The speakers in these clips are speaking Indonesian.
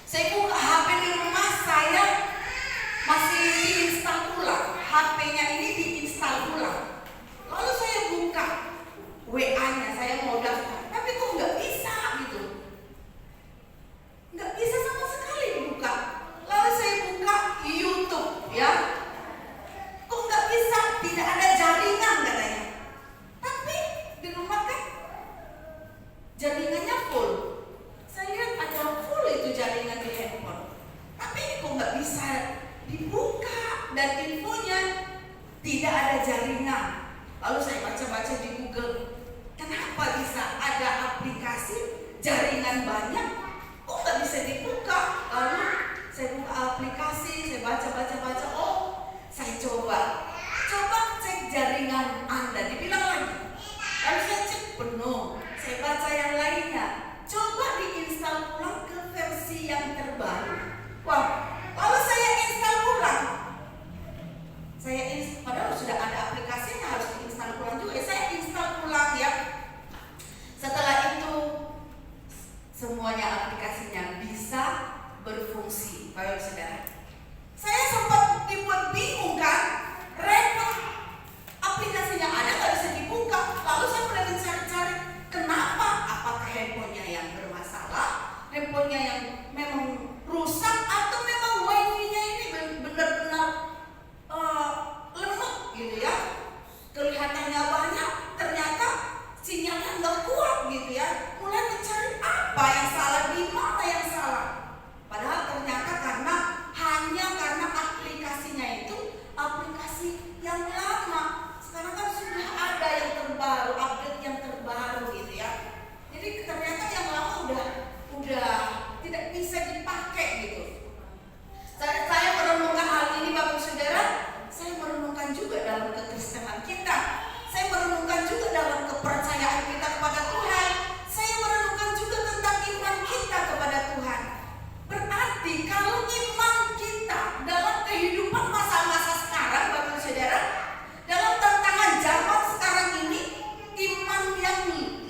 Saya buka HP di rumah, saya masih diinstal ulang. HP-nya ini diinstal ulang. Lalu saya buka WA-nya, saya mau daftar, tapi kok nggak bisa gitu. Nggak bisa sama sekali dibuka. Lalu saya buka YouTube, ya. Kok nggak bisa? Tidak ada jaringan katanya. Tapi di rumah kan jaringannya full. Saya lihat ada full itu jaringan di handphone. Tapi kok nggak bisa dibuka dan infonya tidak ada jaringan. Lalu saya baca-baca di Google, kenapa bisa ada aplikasi jaringan banyak, kok nggak bisa dibuka? Lalu saya buka aplikasi, saya baca-baca, oh saya coba cek jaringan Anda, dibilang lagi. Lalu saya cek penuh, saya baca yang lainnya, coba diinstal ulang ke versi yang terbaru. Wah, lalu saya install ulang. Padahal sudah ada aplikasinya, harus diinstal ulang juga. Saya install ulang ya. Setelah itu semuanya aplikasinya bisa berfungsi, Bapak Saudara. Saya sempat dibuat bingung kan, repot. Aplikasinya ada nggak bisa dibuka. Lalu saya mulai mencari-cari kenapa? Apakah handphonenya yang bermasalah, handphonenya yang memang rusak, atau memang wifi-nya ini benar-benar lemot gitu ya. Kelihatannya banyak, ternyata sinyalnya nggak kuat gitu ya. Mulai mencari apa yang salah, di mana yang salah. Padahal ternyata hanya karena aplikasinya itu aplikasi yang lama. Sekarang kan sudah ada yang terbaru, update yang terbaru gitu ya. Jadi ternyata yang lama udah tidak bisa dipakai gitu. Saya merenungkan hal ini Bapak Saudara. Saya merenungkan juga dalam kekristenan kita. Saya merenungkan juga dalam kepercayaan kita kepada Tuhan. Saya merenungkan juga tentang iman kita kepada Tuhan. Berarti kalau iman kita dalam kehidupan masa-masa sekarang, Bapak Saudara, dalam tantangan zaman sekarang ini, iman yang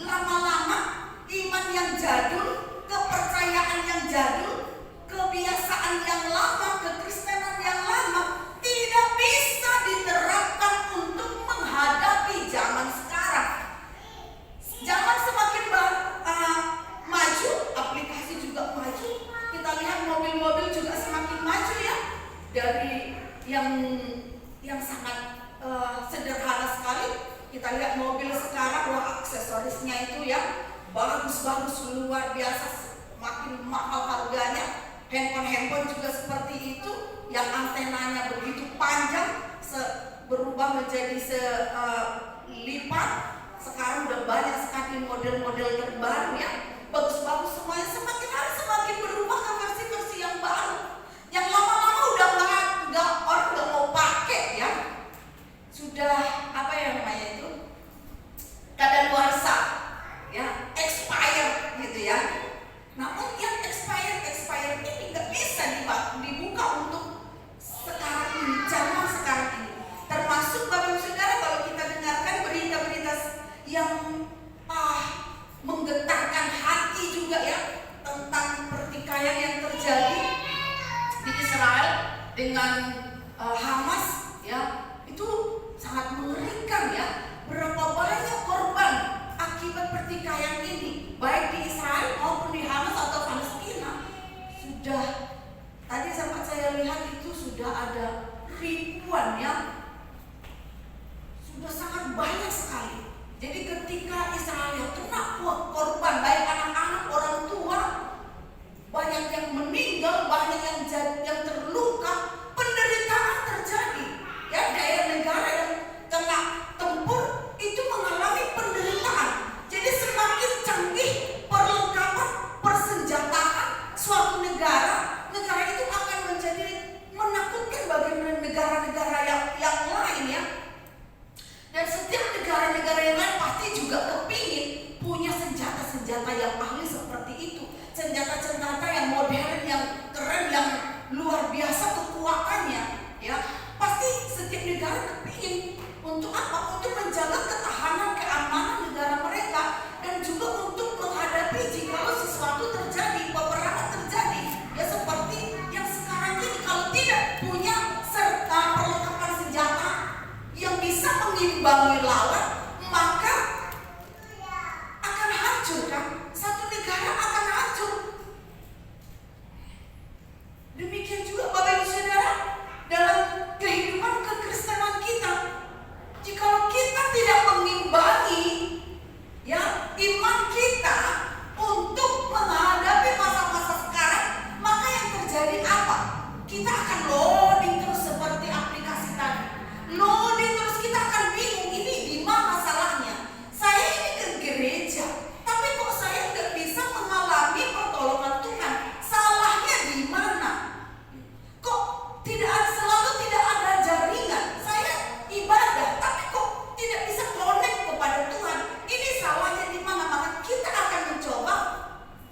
lama-lama, iman yang jadul, kepercayaan yang jadul, kebiasaan yang lama, kekristenan yang lama tidak bisa diterapkan untuk menghadapi zaman sekarang. Zaman semakin maju, aplikasi juga maju. Kita lihat mobil-mobil juga semakin maju ya. Dari yang sangat sederhana sekali, kita lihat mobil sekarang, wah aksesorisnya itu ya bagus-bagus, luar biasa, makin mahal harganya. Handphone juga seperti itu, yang antenanya begitu panjang, berubah menjadi selipat. Sekarang udah banyak sekali model-model terbaru ya, bagus-bagus semuanya. Semakin hari semakin berubah ke versi-versi yang baru, yang lama-lama udah orang nggak mau pakai ya. Sudah apa ya namanya itu, kadaluarsa ya, expired gitu ya. Namun yang expired ini nggak bisa dibuka untuk sekarang ini, zaman sekarang ini. Termasuk Bapak Saudara, kalau kita dengarkan berita-berita yang menggetarkan hati juga ya, tentang pertikaian yang terjadi di Israel dengan Hamas ya, itu sangat mengerikan ya. Berapa banyak korban akibat pertikaian ini, baik di Israel maupun di Hamas atau Palestina. Sudah tadi sempat saya lihat itu sudah ada ribuan ya, sudah sangat banyak sekali. Jadi ketika Israel kena korban, baik anak-anak, orang tua, banyak yang meninggal, banyak yang terluka, penderitaan terjadi ya. Daerah negara yang kena tempur itu mengalami penderitaan. Jadi semakin canggih perlengkapan, persenjataan suatu negara itu akan menjadi menakutkan bagi negara-negara yang lain ya. Dan setiap negara-negara yang lain pasti juga kepingin punya senjata-senjata yang ahli seperti itu, senjata-senjata yang modern, yang keren, yang luar biasa. mengimbangi lawan, maka akan hancur kan? Satu negara akan hancur. Demikian juga Bapak Ibu Saudara dalam kehidupan kekristenan kita. Jikalau kita tidak mengimbangi ya iman kita untuk menghadapi masa-masa sekarang, maka yang terjadi apa? Kita akan loading terus seperti aplikasi tadi. Loading terus, kita akan bingung ini di mana salahnya. Saya ini ke gereja, tapi kok saya nggak bisa mengalami pertolongan Tuhan. Salahnya di mana? Kok selalu tidak ada jaringan. Saya ibadah, tapi kok tidak bisa connect kepada Tuhan. Ini salahnya di mana? Maka kita akan mencoba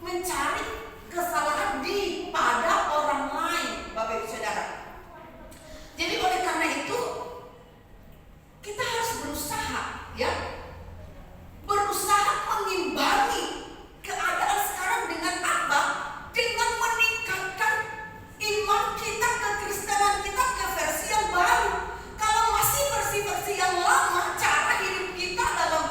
mencari kesalahan pada orang lain, Bapak Ibu Saudara. Jadi oleh karena itu kita harus berusaha, ya, berusaha mengimbangi keadaan sekarang dengan apa? Dengan meningkatkan iman kita, kekristenan kita ke versi yang baru. Kalau masih versi-versi yang lama, cara hidup kita dalam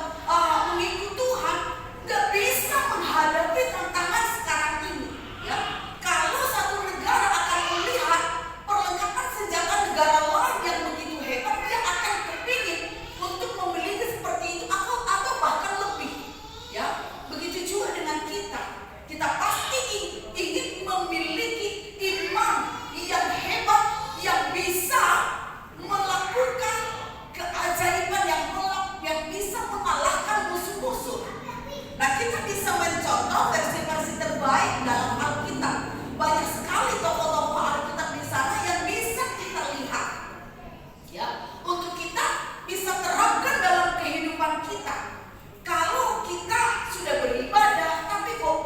mengikut Tuhan nggak bisa menghadapi tantangan sekarang ini. Ya, kalau satu negara akan melihat perlengkapan senjata negara lain yang begitu hebat, dia akan kepingin untuk memiliki seperti itu atau bahkan lebih. Ya, begitu juga dengan kita. Kita pasti ingin memiliki iman yang hebat, yang bisa melakukan keajaiban yang bisa mengalahkan musuh-musuh. Nah, kita bisa mencontoh versi-versi terbaik dalam Alkitab. Banyak sekali tokoh-tokoh Alkitab di sana yang bisa kita lihat, ya, untuk kita bisa terapkan dalam kehidupan kita. Kalau kita sudah beribadah, tapi kok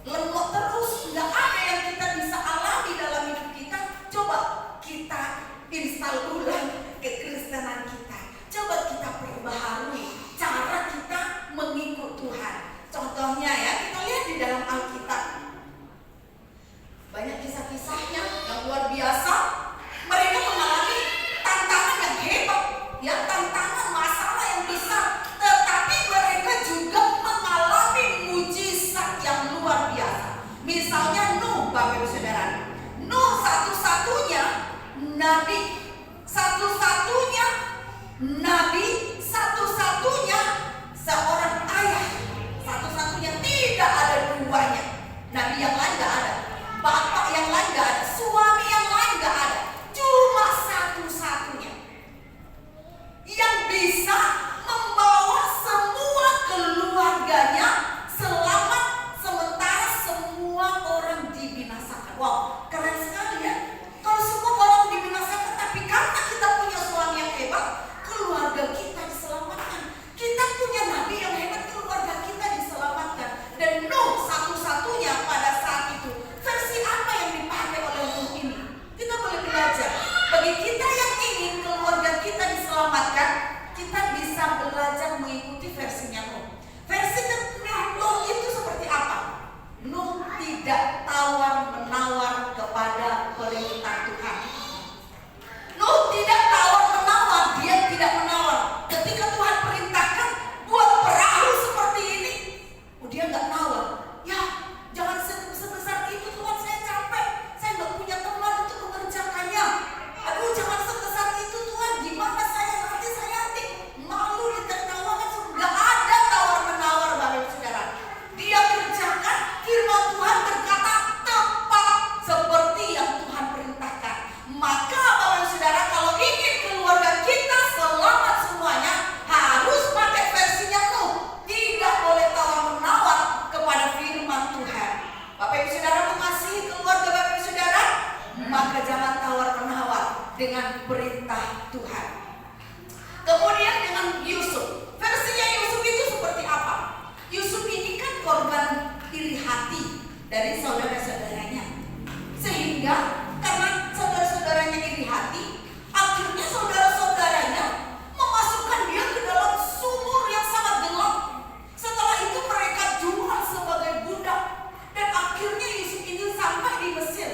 lemot terus, nggak ada yang kita bisa alami dalam hidup kita, coba kita install ulang kekristenan kita. Coba kita perbaharui cara kita mengikut Tuhan. Contohnya ya, kita lihat di dalam Alkitab. Banyak kisah-kisahnya yang luar biasa. Mereka mengalami tantangan yang hebat, ya, tantangan masalah yang besar. Tetapi mereka juga mengalami mujizat yang luar biasa. Misalnya Nuh, Bapak Ibu Saudara. Nuh satu-satunya nabi, satu-satunya seorang ayah, satu-satunya, tidak ada duanya. Nabi yang lain gak ada, bapak yang lain gak ada, suami yang lain gak ada. Cuma satu-satunya yang bisa membawa semua keluarganya selamat sementara semua orang dibinasakan. Wow, keren sekali ya. Kalau semua orang dibinasakan, tapi karena kita punya suami yang hebat, keluarga kita diselamatkan. Kita punya nabi yang hebat, keluarga kita diselamatkan. Dan Nuh satu-satunya pada saat itu. Versi apa yang dipakai oleh Nuh ini? Kita boleh belajar. Bagi kita yang ingin keluarga kita diselamatkan, kita bisa belajar mengikuti versinya Nuh. Versi Nuh itu seperti apa? Nuh tidak tawar-menawar kepada perintah Tuhan. Nuh tidak tawar-menawar, dia tidak menawar. Ketika Tuhan perintahkan buat perahu seperti ini, dia nggak nawar. Ya, jangan sebesar itu Tuhan, saya capek, saya nggak punya teman untuk mengerjakannya. Aduh, jangan sebesar itu Tuhan, gimana saya nanti malu ditertawa kan? Nggak ada tawar-menawar, Bapak Ibu Saudara. Dia kerjakan firman Tuhan, berkata tepat seperti yang Tuhan perintahkan. Maka Bapak Ibu Saudara, kalau ingin keluarga kita selamat semuanya, harus pakai versinya Nuh. Tidak boleh tawar-menawar kepada firman Tuhan. Bapak Ibu Saudara mengasihi keluarga Bapak Ibu Saudara, maka jangan tawar-menawar dengan perintah Tuhan. Kemudian dengan Yusuf, versinya Yusuf itu seperti apa? Yusuf ini kan korban iri hati dari saudara-saudaranya, sehingga karena saudara-saudaranya iri hati, akhirnya saudara-saudaranya memasukkan dia ke dalam sumur yang sangat gelap. Setelah itu mereka jual sebagai budak, dan akhirnya Yusuf ini sampai di Mesir.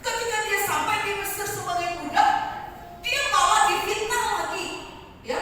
Ketika dia sampai di Mesir sebagai budak, dia malah difitnah lagi, ya.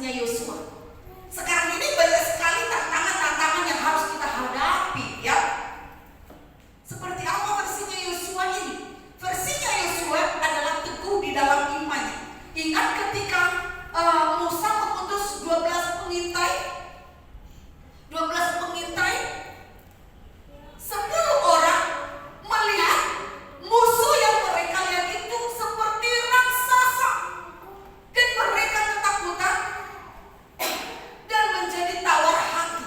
versinya Yosua. Sekarang ini banyak sekali tantangan-tantangan yang harus kita hadapi, ya. Seperti apa versinya Yosua ini? Versinya Yosua adalah teguh di dalam imannya. Ingat ketika Musa mengutus 12 pengintai, 10 orang melihat musuh yang mereka lihat itu seperti raksasa, dan mereka ketakutan dan menjadi tawar hati.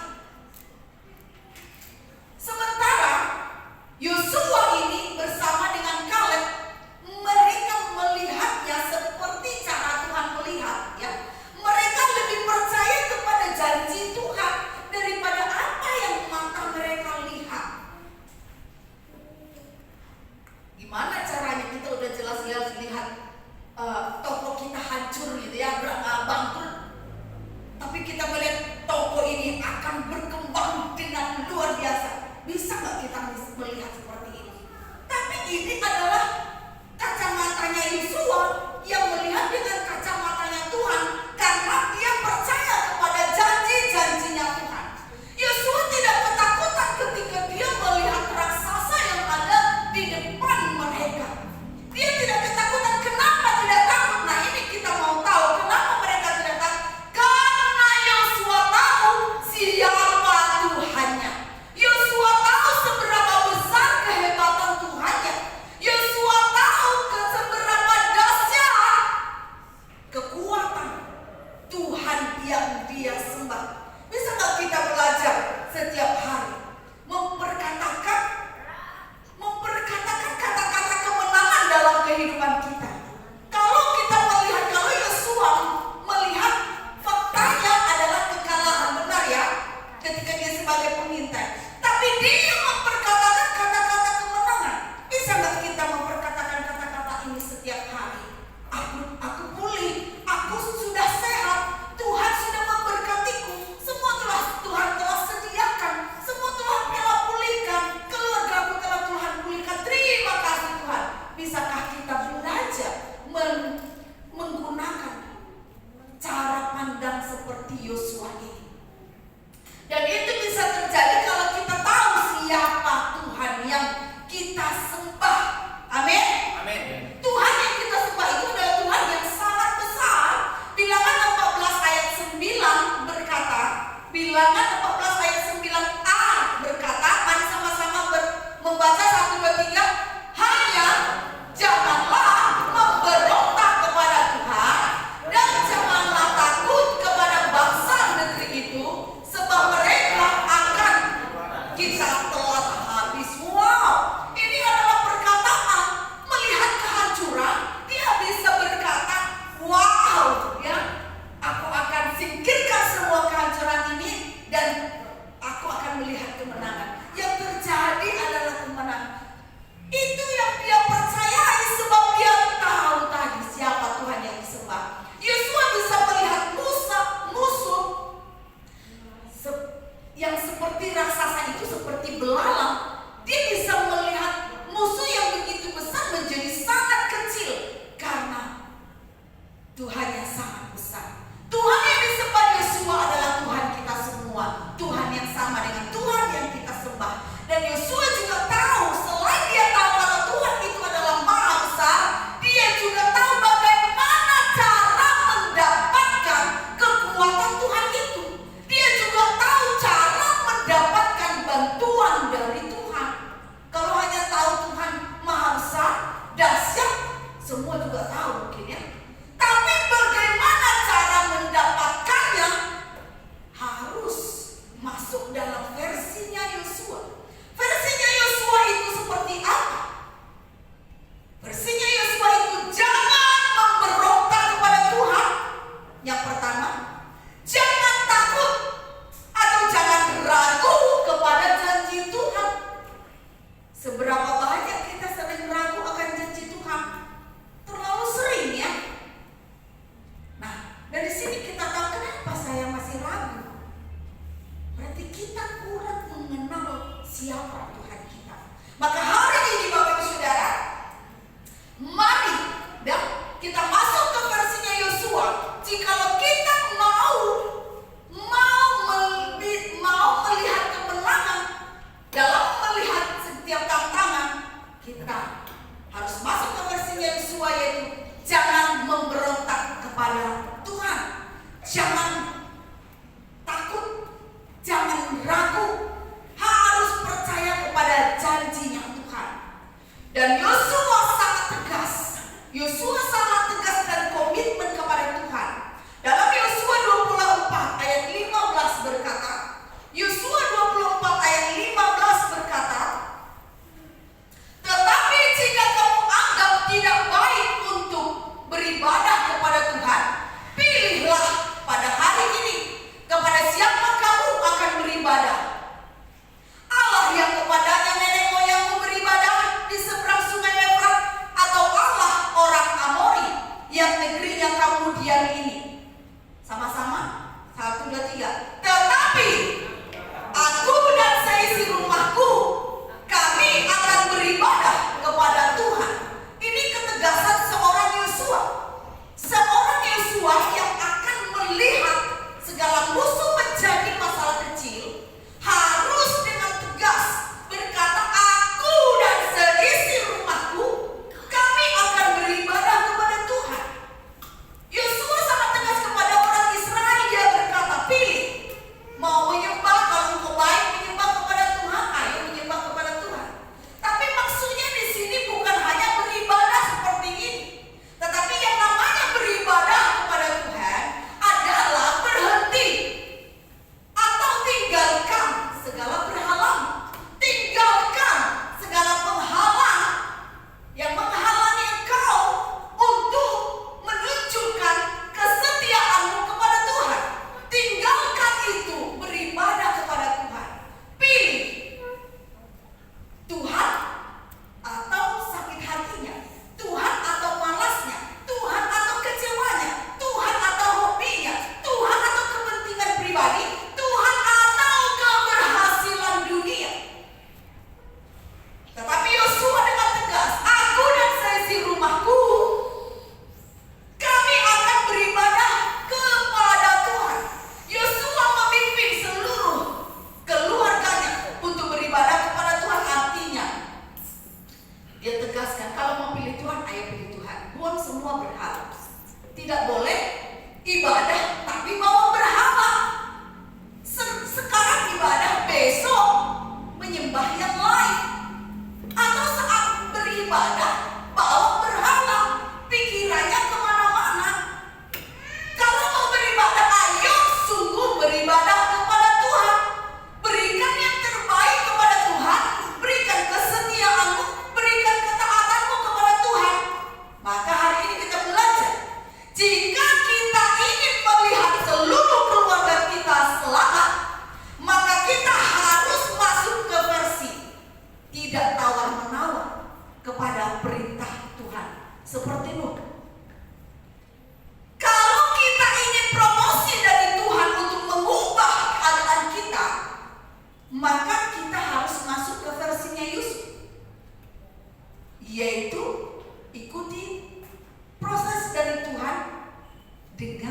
Sementara Yosua ini bersama dengan Kaleb, mereka melihatnya seperti cara Tuhan melihat, ya. Mereka lebih percaya kepada janji Tuhan daripada apa yang mata mereka lihat. Gimana caranya? Kita udah jelas-jelas lihat toko kita hancur gitu ya, bangkrut. Tapi kita melihat toko ini akan berkembang dengan luar biasa. Bisa nggak kita melihat seperti ini? Tapi ini adalah kacamatanya Yosua yang melihat dengan kacamatanya Tuhan, karena dia percaya kepada janji-janjinya Tuhan. Yosua tidak ketakutan ketika dia melihat raksasa yang ada di depan mereka. Dia tidak ketakutan. Kenapa tidak takut? Nah, ini kita mau tahu kenapa mereka tidak takut. Karena Yosua tahu siapa Tuhannya. Yosua tahu seberapa besar kehebatan Tuhannya. Yosua tahu seberapa dahsyat kekuatan Tuhan yang dia sembah. Bisa nggak kita belajar setiap hari memperkatakan kata-kata kemenangan dalam kehidupan kita? Kalau kita melihat, kalau Yosua melihat faktanya adalah kekalahan, benar ya, ketika dia sebagai pengintai, tapi dia memperkatakan kata-kata kemenangan. Bisa nggak kita memperkatakan kata-kata ini setiap hari? Aku pulih, aku sudah sehat, Tuhan sudah memberkatiku, semua Tuhan telah sediakan, semua telah pulihkan, keluargaku telah Tuhan pulihkan. Terima kasih Tuhan. Bisakah kita belajar menggunakan cara pandang seperti Yosua ini? Dan itu bisa terjadi kalau kita tahu siapa Tuhan yang kita sembah. Amin. Amin. Tuhan yang kita sembah itu adalah Tuhan yang sangat besar. Bilangan 14 ayat 9 berkata, Bilangan 14 ayat 9a berkata, mari sama-sama membaca 1, 2, 3. Hanya janganlah memberontak kepada Tuhan, dan janganlah takut kepada bangsa negeri itu, sebab mereka akan kita telan habis. Wow, ini adalah perkataan. Melihat kehancuran, dia bisa berkata, wow, ya, aku akan singkirkan semua kehancuran ini dan aku akan melihat kemenangan. Yang terjadi adalah kemenangan. Itu yang dia percayai sebab dia tahu tadi siapa Tuhan yang disembah. Yosua bisa melihat musuh yang seperti raksasa itu seperti belalang. Dia bisa melihat musuh yang begitu besar menjadi sangat kecil karena Tuhan yang sangat besar. Tuhan yang disembah Yosua adalah Tuhan kita semua, Tuhan yang sama dengan Tuhan yang kita sembah. Dan Yosua juga tahu, selain dia tahu bahwa Tuhan itu adalah maha besar, dia juga tahu bagaimana cara mendapatkan kekuatan Tuhan itu. Dia juga tahu cara mendapatkan bantuan dari Tuhan. Kalau hanya tahu Tuhan maha besar, dahsyat, semua juga tahu mungkin ya. Tapi bagaimana cara mendapatkannya? Harus masuk dalam versinya Yosua. Versinya Yosua itu seperti apa? Versinya Yosua itu jangan memberontak kepada Tuhan. Yang pertama, jangan takut atau jangan ragu kepada janji Tuhan. Seberapa banyak kita sering ragu akan janji Tuhan? Terlalu sering ya. Nah, dari sini kita tahu kenapa saya masih ragu. Berarti kita kurang mengenal siapa Tuhan kita. Maka hari ini Bapak Ibu Saudara, mari dan kita masuk ke versinya Yosua. Jikalau kita mau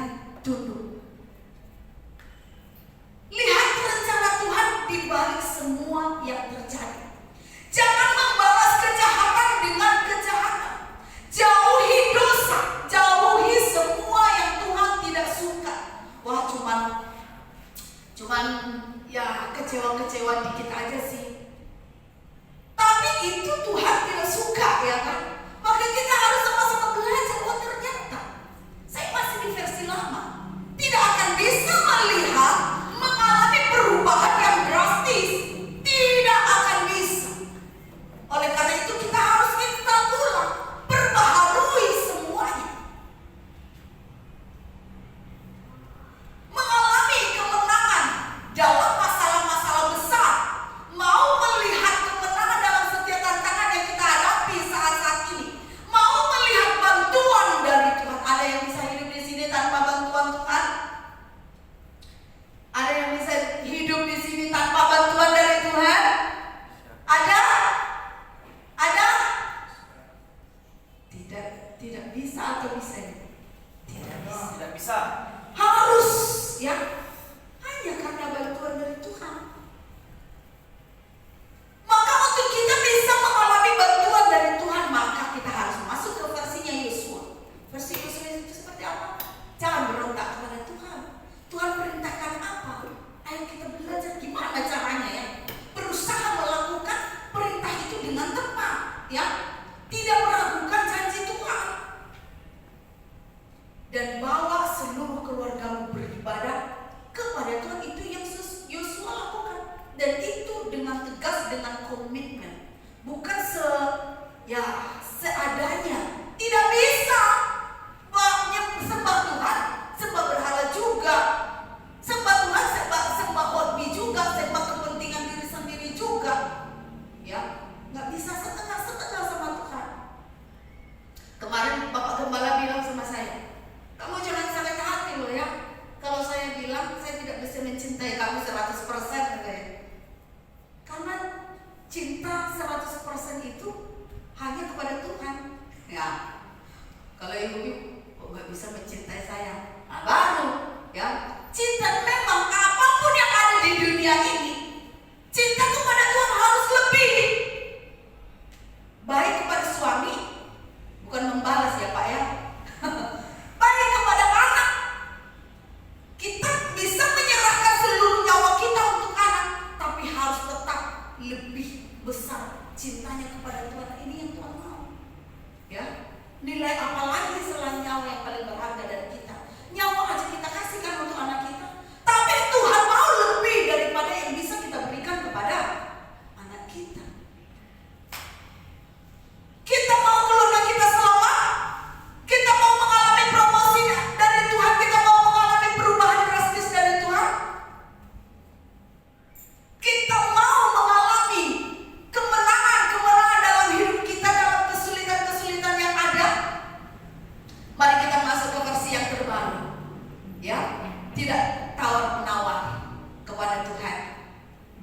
dengan tunduk. Lihat rencana Tuhan di balik semua yang terjadi. Jangan membalas kejahatan dengan kejahatan. Jauhi dosa, jauhi semua yang Tuhan tidak suka. Wah, cuman ya kecewa-kecewa dikit aja sih. Tapi itu Tuhan tidak suka, ya kan? Maka kita harus sama-sama belajar. Oh, ternyata saya masih di versi lama, tidak akan bisa melihat mengalami perubahan yang drastis. Tidak akan bisa. Oleh karena itu kita harus install ulang, perbaharui semuanya. Mengalami kemenangan dalam masalah-masalah besar, mau melihat kemenangan dalam setiap tantangan yang kita hadapi saat-saat ini, mau melihat bantuan dari Tuhan. Ada yang bisa hidup di sini tanpa bantuan Tuhan? Ada yang bisa hidup di sini tanpa bantuan dari Tuhan? Ada? Ada? Tidak bisa atau bisa? Tidak bisa. Harus, ya, hanya karena bantuan dari Tuhan. Maka untuk kita bisa mengalami bantuan dari Tuhan, maka kita harus masuk ke versinya Yosua. Versi Yosua itu seperti apa? Jangan berontak kepada Tuhan. Tuhan perintahkan apa? Ayo kita belajar gimana caranya, ya. Berusaha melakukan perintah itu dengan tepat, ya. Tidak meragukan janji Tuhan. Dan bawa seluruh keluargamu beribadah kepada Tuhan. Itu yang Yosua lakukan. Dan itu dengan tegas, dengan komitmen. Bukan seadanya. Tidak bisa sembah Tuhan, sembah berhala juga, sembah Tuhan, sembah hobi juga, sembah kepentingan diri sendiri juga, ya. Nggak bisa setengah-setengah sama Tuhan. Kemarin Bapak Gembala bilang sama saya, kamu jangan sakit hati loh, ya, kalau saya bilang saya tidak bisa mencintai kamu 100%, katanya. Karena cinta 100% itu hanya kepada Tuhan, ya. Kalau ibu nggak bisa mencintai saya, nah baru, ya. Cinta memang apapun yang ada di dunia ini, cinta kepada Tuhan harus lebih. Baik kepada suami, bukan membalas ya Pak, ya. Baik kepada anak, kita bisa menyerahkan seluruh nyawa kita untuk anak, tapi harus tetap lebih besar cintanya kepada Tuhan. Ini yang Tuhan mau, ya. Nilai apa lagi selain nyawa yang paling berharga dari kita? Nyawa aja kita kasihkan untuk anak kita, tapi Tuhan mau lebih daripada yang bisa kita berikan kepada anak kita. Kita mau keluarga kita selamat, kita mau mengalami promosi dari Tuhan, kita mau mengalami perubahan drastis dari Tuhan, kita mau mengalami kemenangan dalam hidup kita, dalam kesulitan-kesulitan yang ada. Mari kita masuk ke versi yang terbaru, ya. Tidak tawar-menawar kepada Tuhan,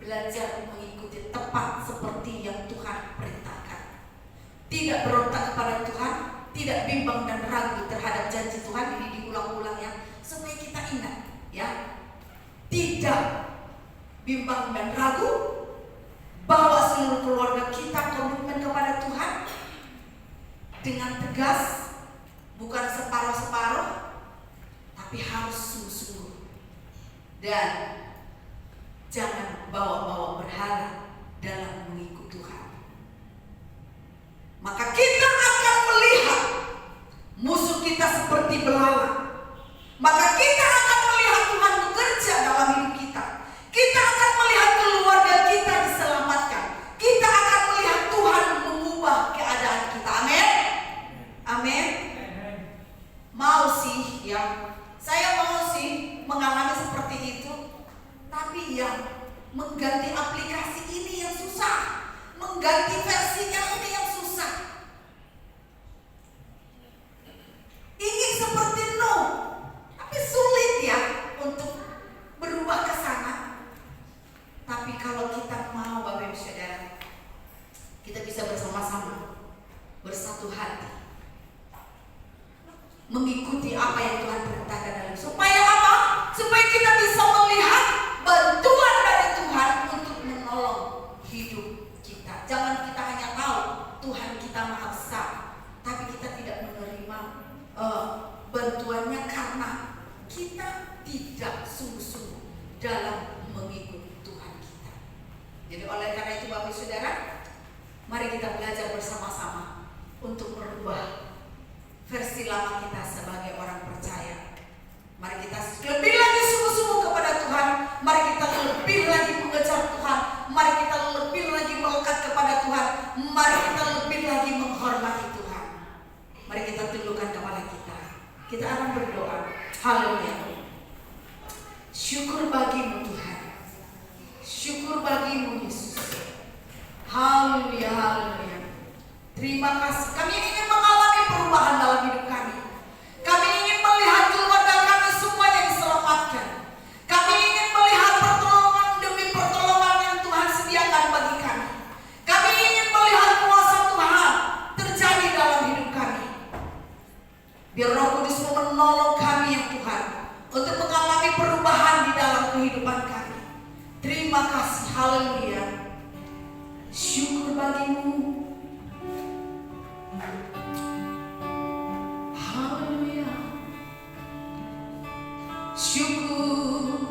belajar mengikuti tepat seperti yang Tuhan perintahkan. Tidak berontak kepada Tuhan, tidak bimbang dan ragu terhadap janji Tuhan. Ini diulang-ulang, ya, supaya kita ingat, ya. Tidak bimbang dan ragu, bawa seluruh keluarga kita komitmen kepada Tuhan dengan tegas, bukan separuh-separuh, tapi harus sungguh-sungguh. Dan jangan bawa-bawa berhala dalam mengikut Tuhan. Maka kita akan melihat musuh kita seperti belalang. Maka kita akan melihat Tuhan bekerja dalam hidup kita. Kita akan melihat keluarga kita diselamatkan. Kita akan melihat Tuhan mengubah keadaan kita. Amin. Amin. Mau sih, ya. Saya mau sih mengalami seperti itu. Tapi ya, mengganti aplikasi ini yang susah, mengganti versinya ini yang susah. Ingin seperti Nuh, tapi sulit, ya, untuk berubah ke sana. Tapi kalau kita mau, Bapak Ibu Saudara, kita bisa bersama-sama, bersatu hati, mengikuti apa yang Tuhan perintahkan dalam kita tidak sungguh-sungguh dalam mengikut Tuhan kita. Jadi oleh karena itu Bapak Saudara, mari kita belajar bersama-sama untuk merubah versi lama kita sebagai orang percaya. Mari kita lebih lagi sungguh-sungguh kepada Tuhan. Mari kita lebih lagi mengejar Tuhan. Mari kita lebih lagi melekat kepada Tuhan. Mari kita lebih lagi menghormati Tuhan. Mari kita tundukkan kepala kita. Kita akan berdoa. Haleluya. Syukur bagimu Tuhan. Syukur bagimu Yesus. Haleluya, haleluya. Terima kasih. Kami ingin mengalami perubahan dalam hidup kami. Kami ingin melihat keluarga kami semuanya diselamatkan. Kami ingin melihat pertolongan demi pertolongan yang Tuhan sediakan bagi kami. Kami ingin melihat kuasa Tuhan terjadi dalam hidup kami. Biar Roh Kudus menolong kami ya Tuhan untuk mengalami perubahan di dalam kehidupan kami. Terima kasih, haleluya. Syukur bagimu. Haleluya. Syukur.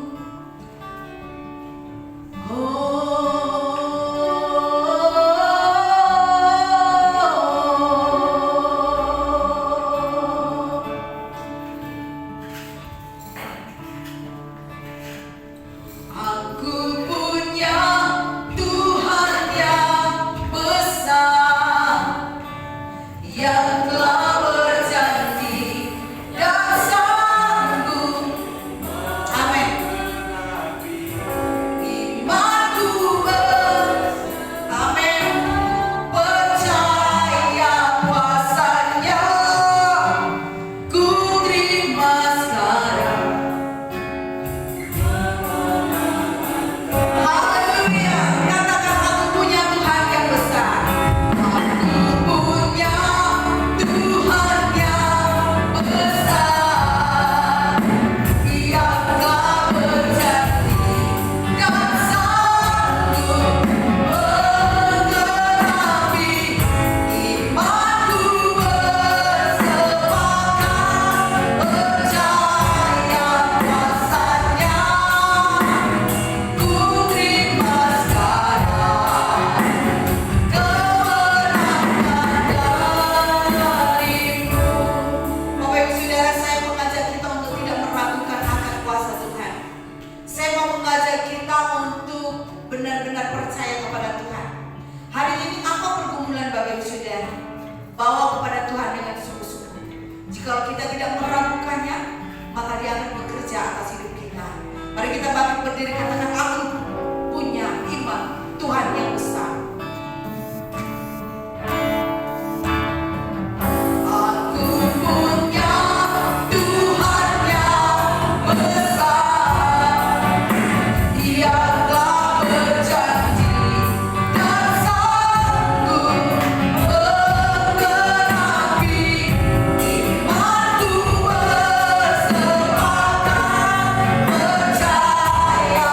Aku punya Tuhan yang besar, yang telah berjanji dan sanggup. Amin. Imanku amin, percaya kuasanya, ku terima sekarang. Haleluya. Katakan, aku punya Tuhan yang besar. Aku punya Tuhan yang besar, yang telah berjanji dan sanggup menggenapi imanku, bersepakat percaya kuasanya, ku terima sekarang kemenangan darimu. Bapak Ibu Saudara, saya mengajak kita untuk tidak meragukan akan kuasa Tuhan. Saya mau mengajak kita untuk benar-benar percaya kepada Tuhan. Hari ini apa pergumulan Bapak Ibu Saudara? Bawa kepada Tuhan dengan sungguh-sungguh. Jika kita tidak meragukannya, maka Dia akan bekerja atas hidup kita. Mari kita bangkit berdiri, katakan, aku punya iman Tuhan yang besar. Aku punya Tuhan yang besar, yang telah berjanji dan sanggup menggenapi imanku, bersepakat percaya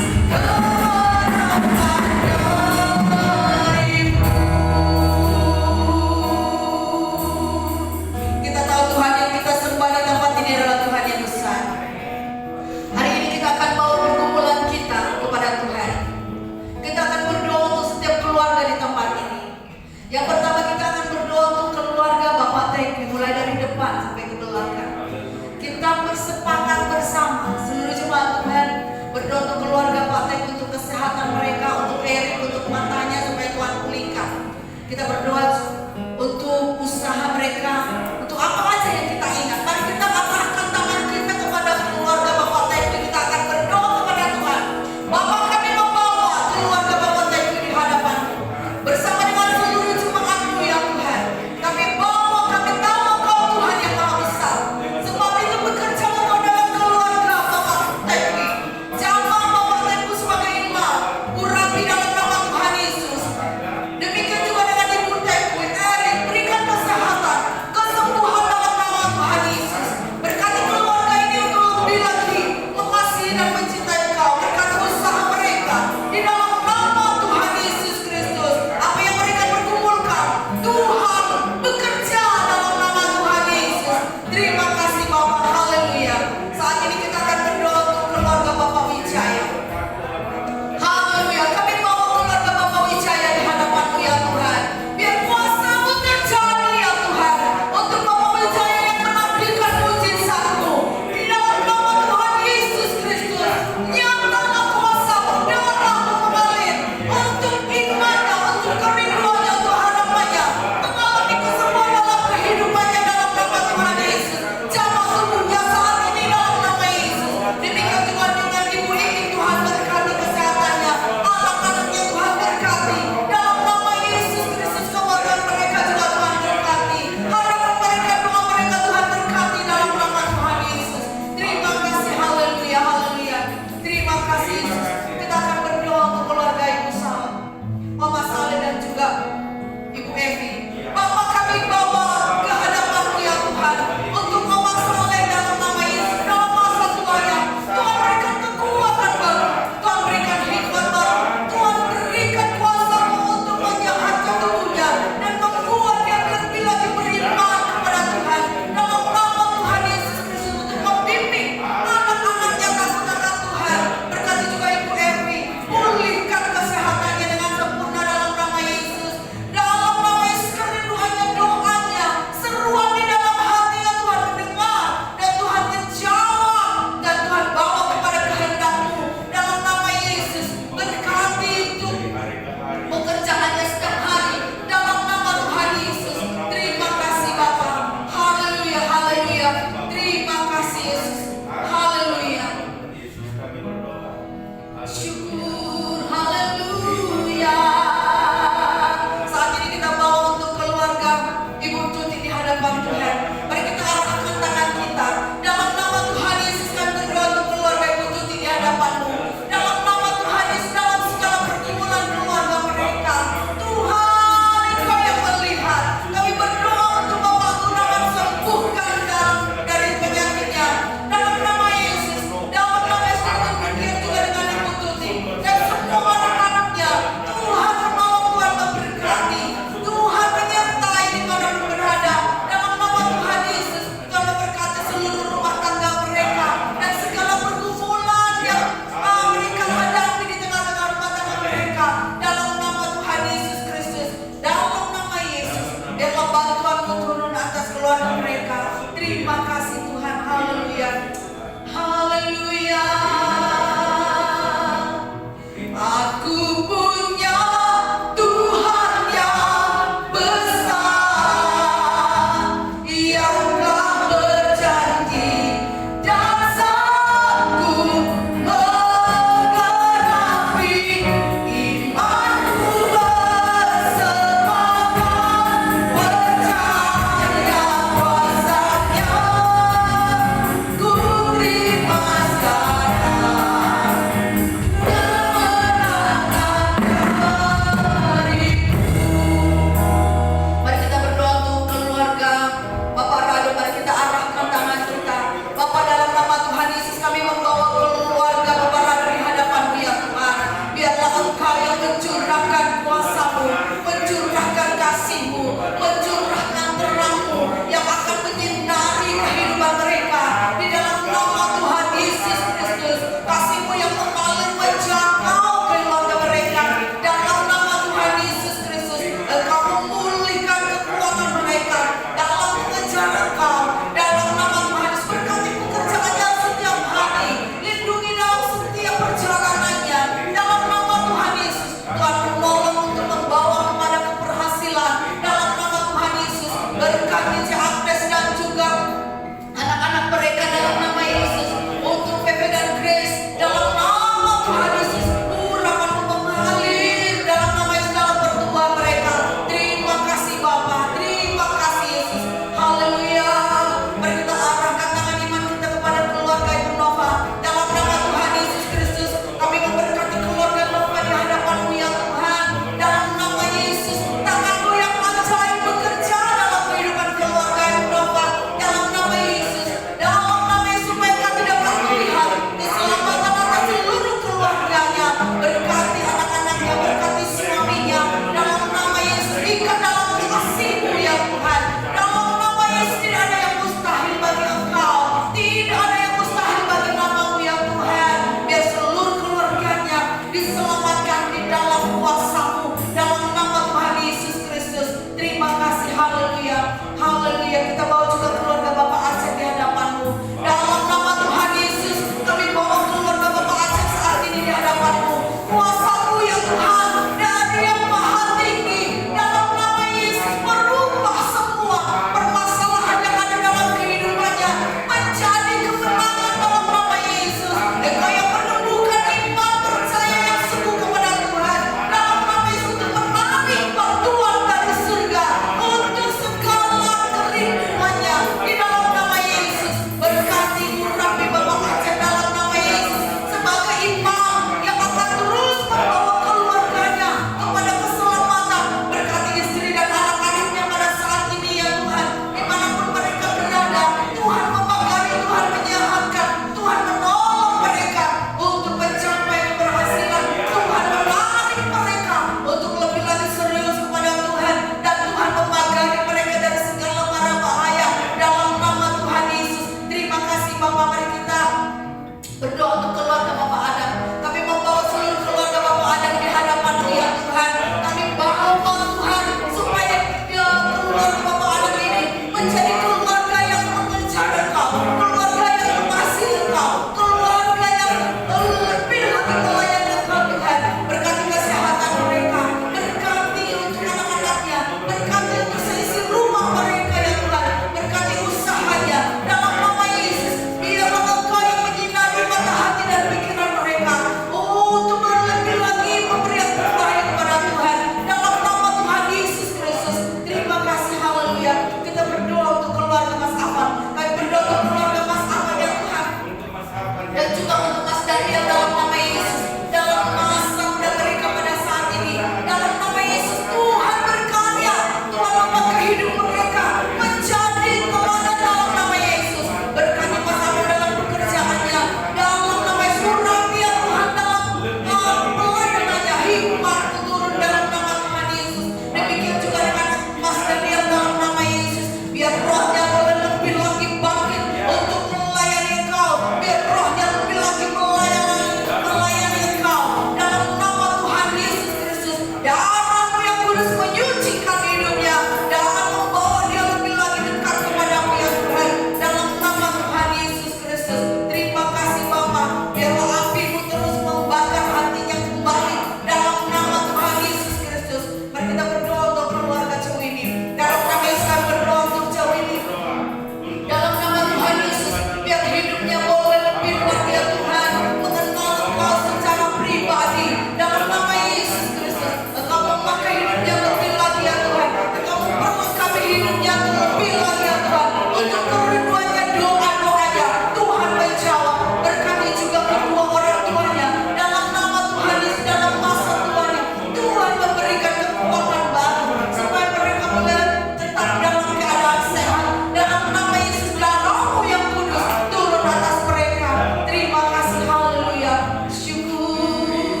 Biarlah dia Tuhan mengenal Engkau secara pribadi dalam nama Yesus Kristus. Engkau memakai hidupnya lebih lagi ya Tuhan. Engkau memperlengkapi hidupnya lebih lagi ya Tuhan. Untuk kerinduannya doa-doanya Tuhan menjawab. Berkati juga kedua orang tuanya dalam nama Tuhan Yesus, dalam masa tuanya Tuhan memberikan kekuatan baru supaya mereka boleh tetap dalam keadaan sehat. Dalam nama Yesus, darah-Mu yang kudus turun atas mereka. Terima kasih, haleluya, syukur.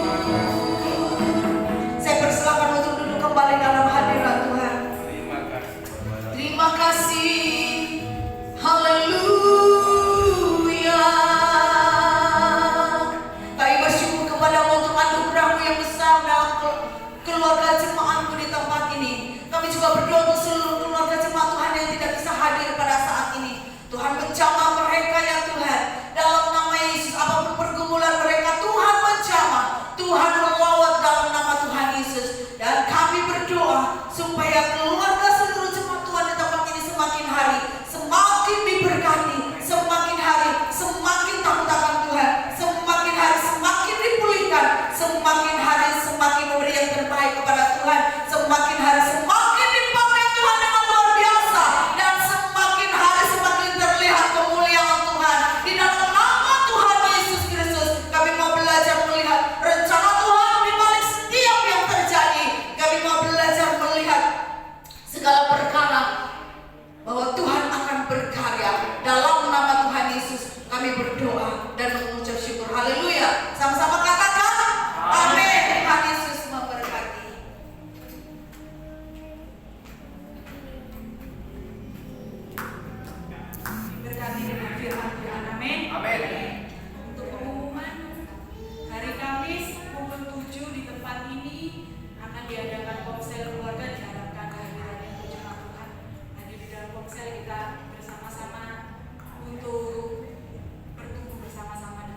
Saya persilakan untuk duduk kembali dalam hadirat Tuhan. Terima kasih, haleluya. Kami bersyukur kepada-Mu untuk anugerah-Mu yang besar dalam keluarga jemaat-Mu di tempat ini. Kami juga berdoa untuk seluruh keluarga jemaat Tuhan yang tidak bisa hadir pada saat ini. Tuhan menjamah mereka ya Tuhan. Dalam nama Yesus, apapun pergumulan mereka Tuhan menjamah. Tuhan melawat dalam nama Tuhan Yesus. Dan kami berdoa supaya keluarga seluruh jemaat Tuhan di tempat ini semakin hari semakin diberkati, semakin hari semakin takut akan Tuhan, semakin hari semakin dipulihkan, semakin hari semakin memberi yang terbaik kepada Tuhan, semakin hari semakin dipakai Tuhan dengan luar biasa, dan semakin hari semakin terlihat kemuliaan Tuhan. Di dalam nama Tuhan Yesus Kristus kami mau belajar melihat rencana Tuhan di balik setiap yang terjadi. Kami mau belajar melihat segala perkara bahwa Tuhan akan berkarya. Dalam nama Tuhan Yesus kami berdoa dan mengucap syukur. Haleluya. Sama-sama katakan amin. Tuhan Yesus memberkati. Berkati dengan firman Tuhan, amin. Amin. Untuk pengumuman, hari Kamis pukul 7 di tempat ini akan diadakan komsel keluarga. Diharapkan kehadiran yang berjemaat Tuhan hadir di dalam komsel, kita bersama-sama untuk bertumbuh bersama-sama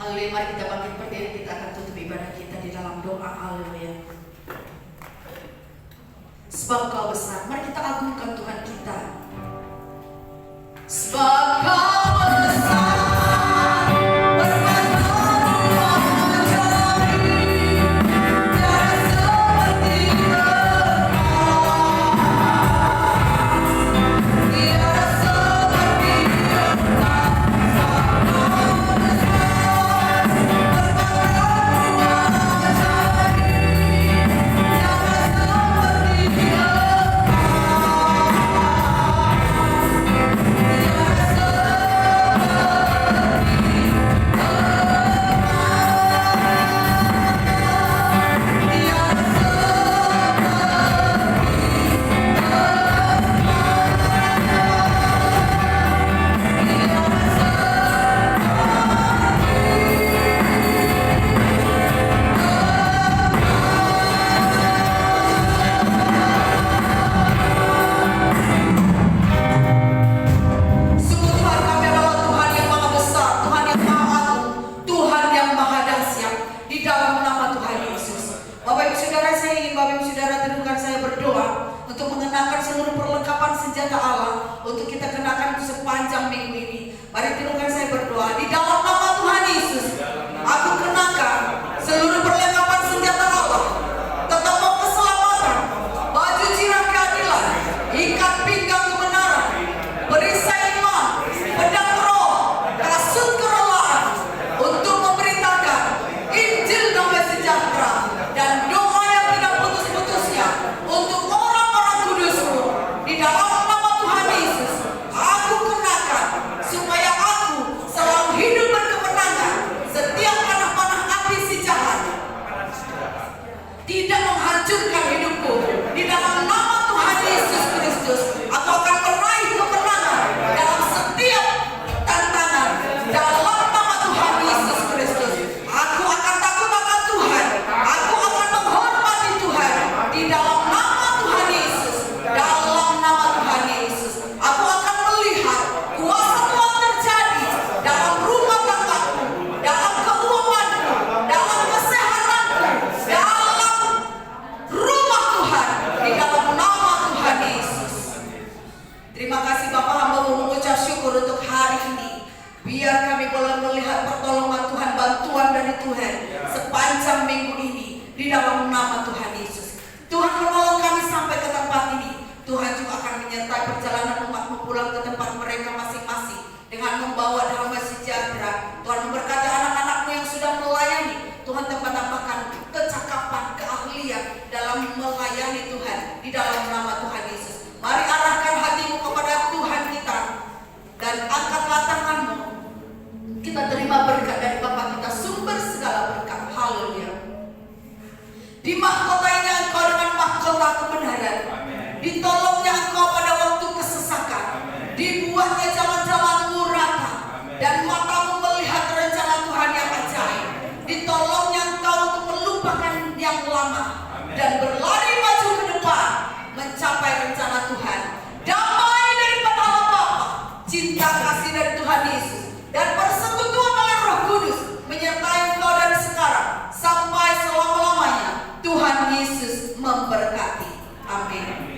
Haleluya, mari kita bangkit berdiri, kita akan tutup ibadah kita di dalam doa. Haleluya. Sebab Kau besar, mari kita agungkan Tuhan kita. Sebab Kau besar, Tuhan Yesus memberkati. Amin.